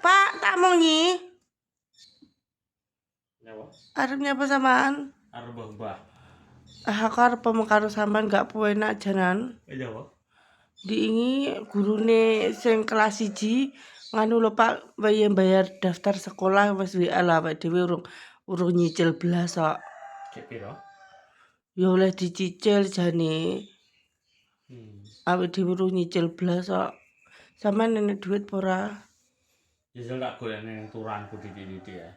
Pak, tak mau nyi. Nyawa? Arep nyapa samaan? Arep mbah. Aku arep karo sampean gak enak janan. Nyawa? Diingi gurune sing kelas 1 nganu lho Pak, bayar daftar sekolah wis WA lah awake dhewe urung nyicil blas kok. Cek piro? Ya oleh dicicil jane. Awake dhewe urung nyicil blas kok. Sampeyan nenek duit apa ora? Jajal tak golek ning turanku titik-titik ya.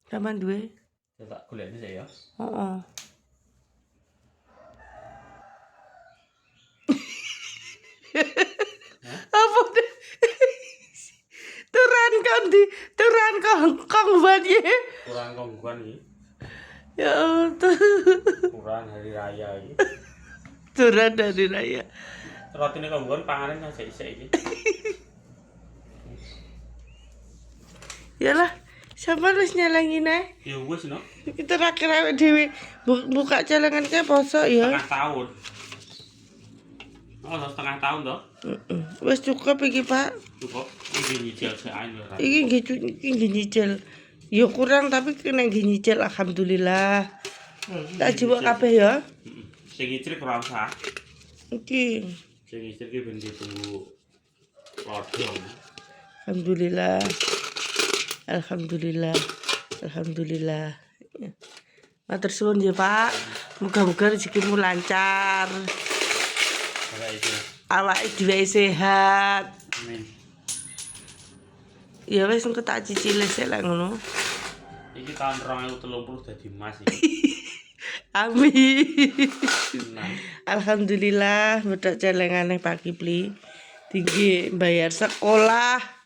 Sampeyan duwe? Tak golek sik ya. Heeh. Apa deh? Turan kong buat ye. Turan kongguan iki. Ya Allah. Turan hari raya iki. Turan dari raya. Rotine kongguan panganan nang sik-sik iki. Yalah, sampean wis nyelengin ae. Ya wis no. Kita terakhir awake dhewe buka celengan ke poso ya. Setengah tahun. Oh, setengah tahun toh? Wis cukup iki, Pak. Cukup. Iki nyicil sik ae lho. Iki nggih nyicil. Ya kurang tapi kena nggih nyicil alhamdulillah. Tak jiwa kabeh ya. Sing nyicil ora usah. Iki. Sing nyicil ki ben ditunggu lodong. Alhamdulillah. Alhamdulillah. Alhamdulillah. Matur suwun ya, Pak. Muga-muga rezekimu lancar. Awake dhewe sehat. Amin. Ya wis engko tak cicil sik lek ngono. Iki tahun 2030 dadi emas iki. Amin. Nah. Alhamdulillah medhok celengane Pak Kipli. Tinggi bayar sekolah.